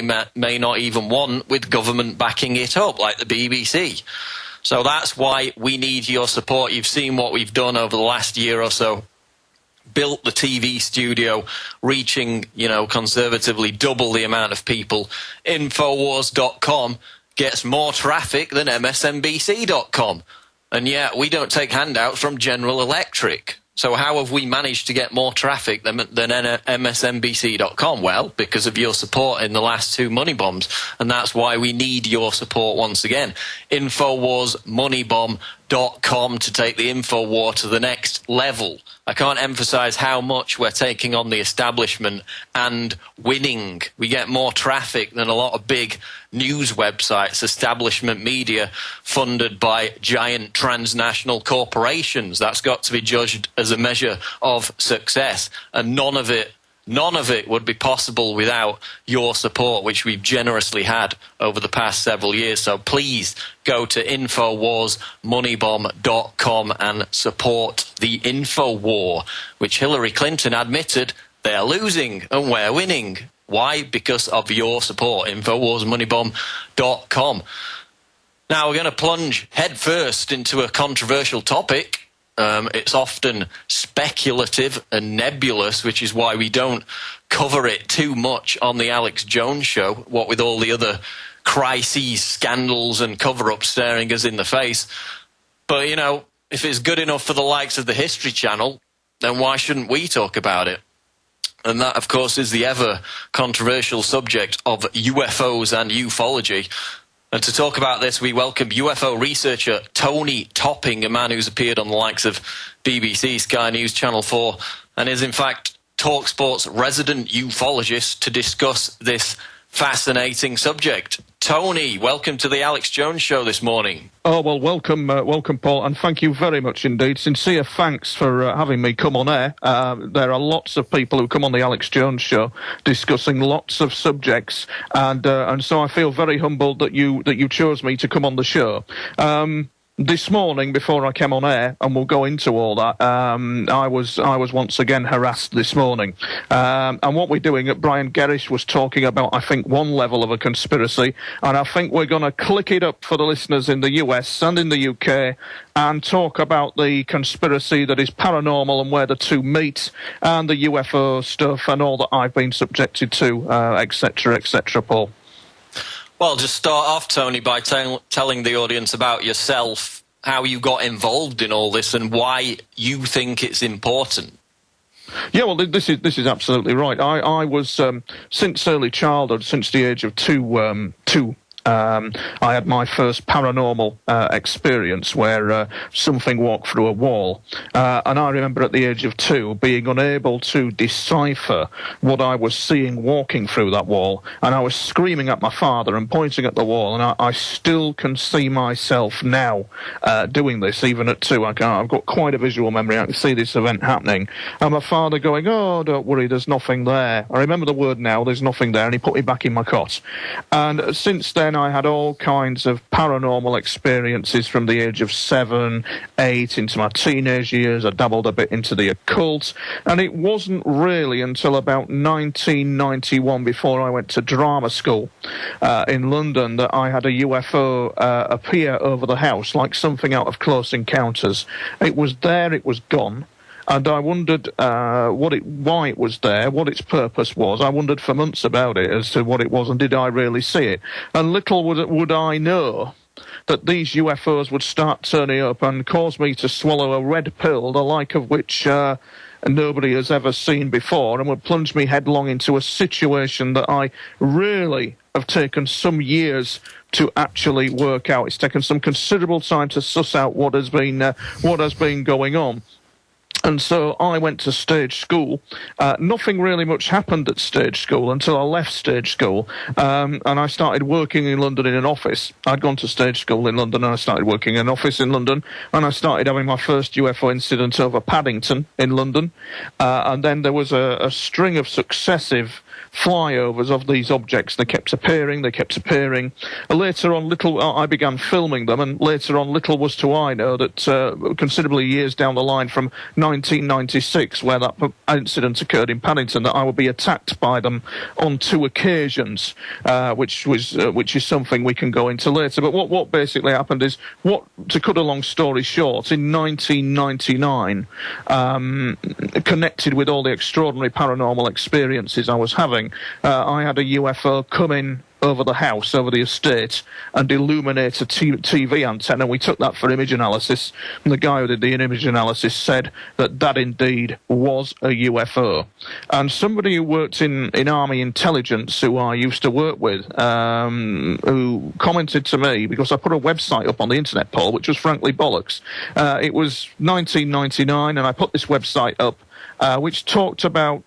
may not even want with government backing it up, like the BBC. So that's why we need your support. You've seen what we've done over the last year or so. Built the TV studio, reaching, conservatively double the amount of people. Infowars.com gets more traffic than MSNBC.com. And yet we don't take handouts from General Electric. So how have we managed to get more traffic than MSNBC.com? Well, because of your support in the last two money bombs. And that's why we need your support once again. InfoWarsMoneyBomb.com to take the InfoWar to the next level. I can't emphasize how much we're taking on the establishment and winning. We get more traffic than a lot of big news websites, establishment media funded by giant transnational corporations. That's got to be judged as a measure of success. And none of it would be possible without your support, which we've generously had over the past several years. So please go to InfoWarsMoneyBomb.com and support the InfoWar, which Hillary Clinton admitted they're losing and we're winning. Why? Because of your support. InfoWarsMoneyBomb.com. Now we're going to plunge headfirst into a controversial topic. It's often speculative and nebulous, which is why we don't cover it too much on the Alex Jones Show, what with all the other crises, scandals and cover-ups staring us in the face. But, if it's good enough for the likes of the History Channel, then why shouldn't we talk about it? And that, of course, is the ever-controversial subject of UFOs and ufology. And to talk about this, we welcome UFO researcher Tony Topping, a man who's appeared on the likes of BBC, Sky News, Channel 4, and is in fact TalkSport's resident ufologist to discuss this fascinating subject. Tony, welcome to the Alex Jones Show this morning. Oh, well, welcome, Paul, and thank you very much indeed. Sincere thanks for having me come on air. There are lots of people who come on the Alex Jones Show discussing lots of subjects, and so I feel very humbled that you chose me to come on the show. This morning, before I came on air, and we'll go into all that, I was once again harassed this morning. And what we're doing, Brian Gerrish was talking about, I think, one level of a conspiracy, and I think we're going to click it up for the listeners in the US and in the UK and talk about the conspiracy that is paranormal and where the two meet, and the UFO stuff and all that I've been subjected to, etc., Paul. Well, just start off, Tony, by telling the audience about yourself, how you got involved in all this and why you think it's important. Yeah, well, this is absolutely right. I was, since early childhood, since the age of two, I had my first paranormal experience where something walked through a wall. And I remember at the age of 2 being unable to decipher what I was seeing walking through that wall. And I was screaming at my father and pointing at the wall. And I still can see myself now doing this, even at 2. I've got quite a visual memory. I can see this event happening. And my father going, "Oh, don't worry, there's nothing there." I remember the word now, "there's nothing there." And he put me back in my cot. And since then, I had all kinds of paranormal experiences from the age of 7, 8 into my teenage years. I dabbled a bit into the occult, and it wasn't really until about 1991, before I went to drama school in London, that I had a UFO appear over the house, like something out of Close Encounters. It was there, it was gone. And I wondered why it was there, what its purpose was. I wondered for months about it as to what it was, and did I really see it? And little would I know that these UFOs would start turning up and cause me to swallow a red pill, the like of which nobody has ever seen before, and would plunge me headlong into a situation that I really have taken some years to actually work out. It's taken some considerable time to suss out what has been going on. And so I went to stage school. Nothing really much happened at stage school until I left stage school. And I started working in London in an office. I'd gone to stage school in London, and I started working in an office in London. And I started having my first UFO incident over Paddington in London. And then there was a string of successive flyovers of these objects. They kept appearing. Later on, I began filming them, and later on, little was to I know that considerably years down the line from 1996, where that incident occurred in Paddington, that I would be attacked by them on 2 occasions, which is something we can go into later. But what basically happened is, to cut a long story short, in 1999, connected with all the extraordinary paranormal experiences I was having, I had a UFO come in over the house, over the estate, and illuminate a TV antenna. We took that for image analysis, and the guy who did the image analysis said that indeed was a UFO. And somebody who worked in Army intelligence, who I used to work with, who commented to me, because I put a website up on the internet, Paul, which was frankly bollocks. It was 1999, and I put this website up, which talked about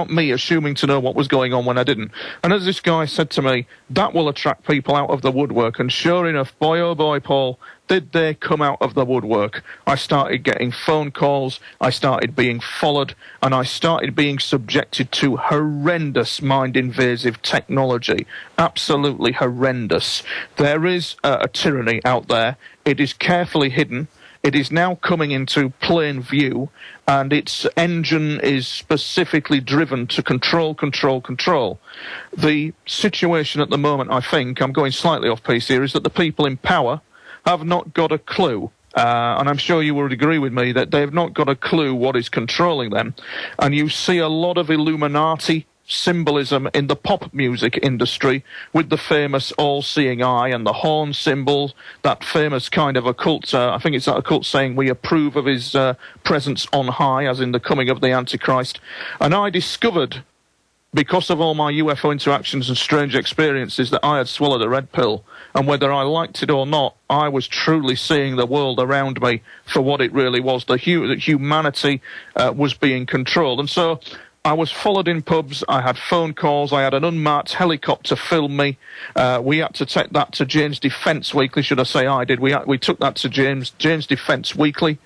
me assuming to know what was going on when I didn't. And as this guy said to me, that will attract people out of the woodwork. And sure enough, boy oh boy, Paul, did they come out of the woodwork. I started getting phone calls, I started being followed, and I started being subjected to horrendous mind-invasive technology. Absolutely horrendous. There is a tyranny out there. It is carefully hidden. It is now coming into plain view, and its engine is specifically driven to control. The situation at the moment, I think, I'm going slightly off piece here, is that the people in power have not got a clue. And I'm sure you would agree with me that they've not got a clue what is controlling them. And you see a lot of Illuminati symbolism in the pop music industry, with the famous all-seeing eye and the horn symbol, that famous kind of occult, I think it's that occult saying, we approve of his presence on high, as in the coming of the Antichrist. And I discovered, because of all my UFO interactions and strange experiences, that I had swallowed a red pill, and whether I liked it or not, I was truly seeing the world around me for what it really was, that humanity was being controlled. And so I was followed in pubs, I had phone calls, I had an unmarked helicopter film me. We had to take that to James Defence Weekly, should I say I did. We took that to James Defence Weekly.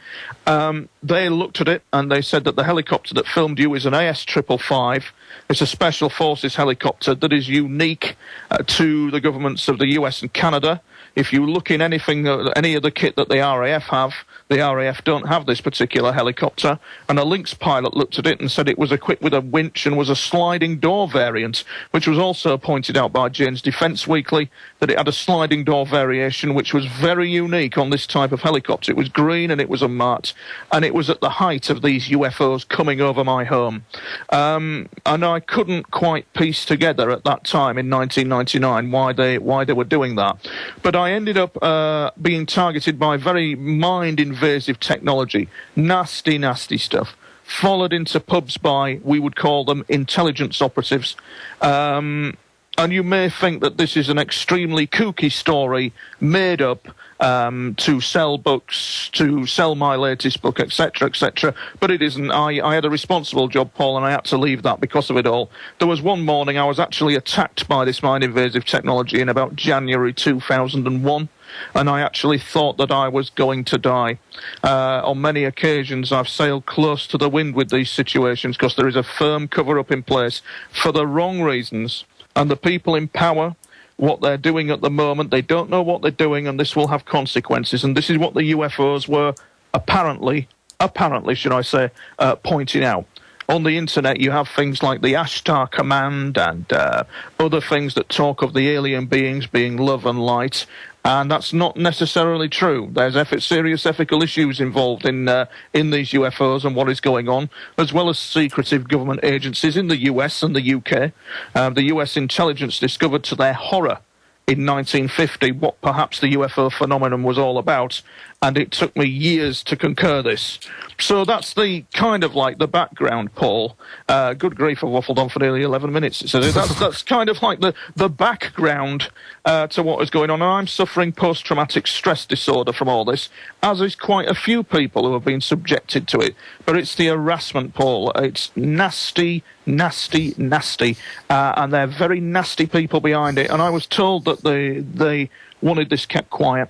They looked at it and they said that the helicopter that filmed you is an AS-555. It's a Special Forces helicopter that is unique to the governments of the US and Canada. If you look in any of the kit that the RAF have, the RAF don't have this particular helicopter. And a Lynx pilot looked at it and said it was equipped with a winch and was a sliding door variant, which was also pointed out by Jane's Defence Weekly, that it had a sliding door variation which was very unique on this type of helicopter. It was green and it was unmarked, and it was at the height of these UFOs coming over my home. And I couldn't quite piece together at that time in 1999 why they were doing that. But I ended up being targeted by very mind-invasive technology, nasty stuff, followed into pubs by, we would call them, intelligence operatives. And you may think that this is an extremely kooky story made up to sell books, to sell my latest book, etc., etc., but it isn't. I had a responsible job, Paul, and I had to leave that because of it all. There was one morning I was actually attacked by this mind-invasive technology in about January 2001, and I actually thought that I was going to die. On many occasions I've sailed close to the wind with these situations because there is a firm cover-up in place for the wrong reasons. And the people in power, what they're doing at the moment, they don't know what they're doing, and this will have consequences. And this is what the UFOs were apparently, should I say, pointing out. On the internet, you have things like the Ashtar Command and other things that talk of the alien beings being love and light, and that's not necessarily true. There's serious ethical issues involved in these UFOs and what is going on, as well as secretive government agencies in the US and the UK. The US intelligence discovered to their horror in 1950 what perhaps the UFO phenomenon was all about, and it took me years to concur this. So that's the kind of like the background, Paul. Good grief, I've waffled on for nearly 11 minutes. So that's kind of like the background to what is going on. And I'm suffering post-traumatic stress disorder from all this, as is quite a few people who have been subjected to it. But it's the harassment, Paul. It's nasty, and they're very nasty people behind it. And I was told that they wanted this kept quiet.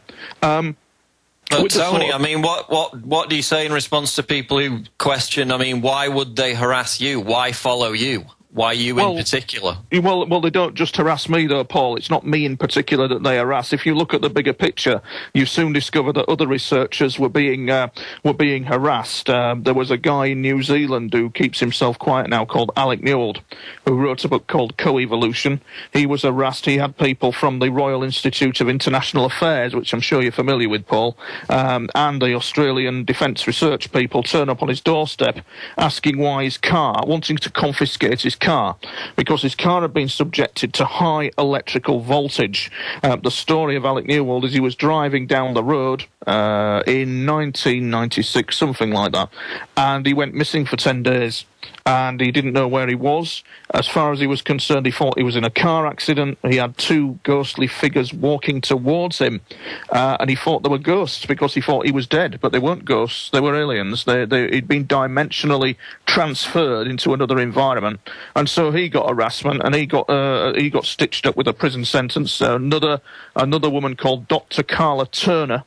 But Tony, I mean, what do you say in response to people who question, I mean, why would they harass you? Why follow you? Why you in particular? Well, they don't just harass me, though, Paul. It's not me in particular that they harass. If you look at the bigger picture, you soon discover that other researchers were being harassed. There was a guy in New Zealand who keeps himself quiet now called Alec Newald, who wrote a book called Co-Evolution. He was harassed. He had people from the Royal Institute of International Affairs, which I'm sure you're familiar with, Paul, and the Australian Defence Research people turn up on his doorstep asking why his car, wanting to confiscate his car, because his car had been subjected to high electrical voltage. The story of Alec Newald is he was driving down the road in 1996, something like that, and he went missing for 10 days. And he didn't know where he was. As far as he was concerned, he thought he was in a car accident. He had two ghostly figures walking towards him, and he thought they were ghosts because he thought he was dead. But they weren't ghosts; they were aliens. He'd been dimensionally transferred into another environment, and so he got harassment, and he got stitched up with a prison sentence. Another woman called Dr. Carla Turner,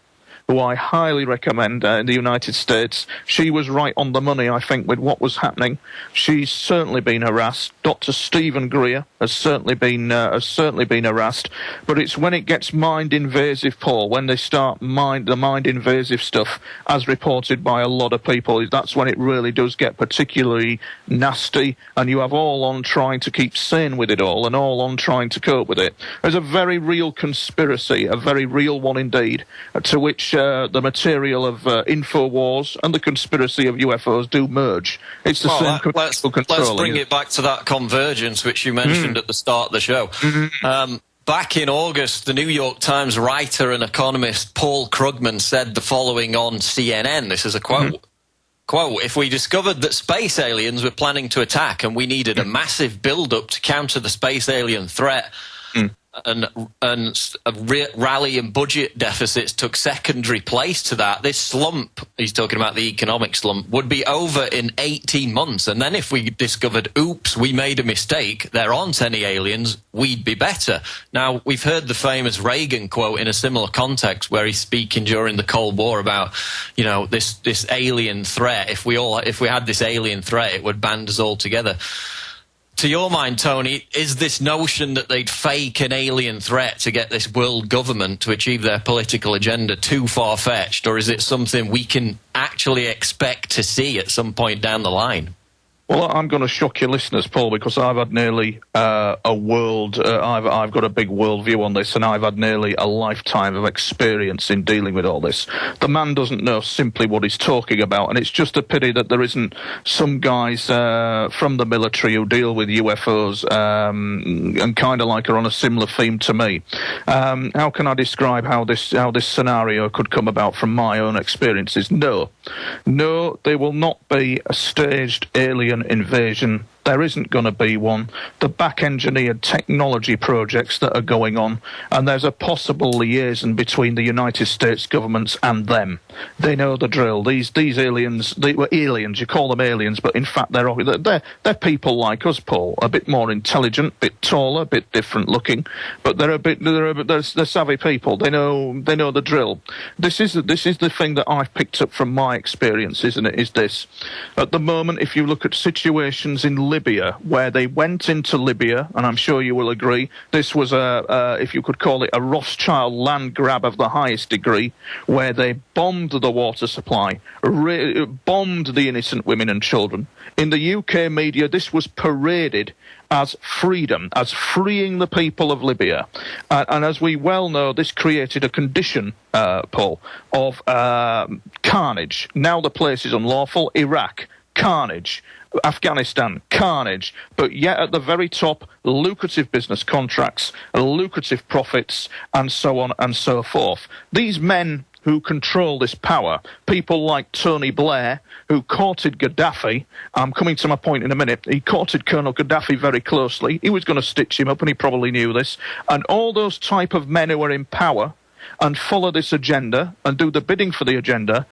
who I highly recommend in the United States. She was right on the money, I think, with what was happening. She's certainly been harassed. Dr. Stephen Greer has certainly been harassed. But it's when it gets mind-invasive, Paul, when they start the mind-invasive stuff, as reported by a lot of people, that's when it really does get particularly nasty, and you have all on trying to keep sane with it all, and all on trying to cope with it. There's a very real conspiracy, a very real one indeed, to which the material of InfoWars and the conspiracy of UFOs do merge. It's the same control. Let's bring it back to that convergence which you mentioned at the start of the show. Back in August, the New York Times writer and economist Paul Krugman said the following on CNN. This is a quote. Quote, "If we discovered that space aliens were planning to attack and we needed a massive build-up to counter the space alien threat, and rally and budget deficits took secondary place to that, this slump," he's talking about the economic slump, "would be over in 18 months. And then if we discovered, oops, we made a mistake, there aren't any aliens, we'd be better." Now, we've heard the famous Reagan quote in a similar context where he's speaking during the Cold War about, you know, this alien threat. If we had this alien threat, it would band us all together. To your mind, Tony, is this notion that they'd fake an alien threat to get this world government to achieve their political agenda too far-fetched, or is it something we can actually expect to see at some point down the line? Well, I'm going to shock your listeners, Paul, because I've had nearly I've got a big world view on this, and I've had nearly a lifetime of experience in dealing with all this. The man doesn't know simply what he's talking about, and it's just a pity that there isn't some guys from the military who deal with UFOs and kind of like are on a similar theme to me. How can I describe how this scenario could come about from my own experiences? No, there will not be a staged alien invasion. There isn't going to be one. The back-engineered technology projects that are going on, and there's a possible liaison between the United States governments and them. They know the drill. These aliens, they were aliens. You call them aliens, but in fact they're people like us, Paul. A bit more intelligent, a bit taller, a bit different looking, but they're savvy people. They know the drill. This is the thing that I've picked up from my experience, isn't it? Is this at the moment? If you look at situations in Libya, where they went into Libya, and I'm sure you will agree, this was if you could call it a Rothschild land grab of the highest degree, where they bombed the water supply, bombed the innocent women and children. In the UK media, this was paraded as freedom, as freeing the people of Libya. And as we well know, this created a condition, Paul, of carnage. Now the place is unlawful. Iraq, carnage. Afghanistan, carnage, but yet at the very top, lucrative business contracts, lucrative profits, and so on and so forth. These men who control this power, people like Tony Blair, who courted Gaddafi, I'm coming to my point in a minute, he courted Colonel Gaddafi very closely, he was going to stitch him up and he probably knew this, and all those type of men who are in power and follow this agenda and do the bidding for the agenda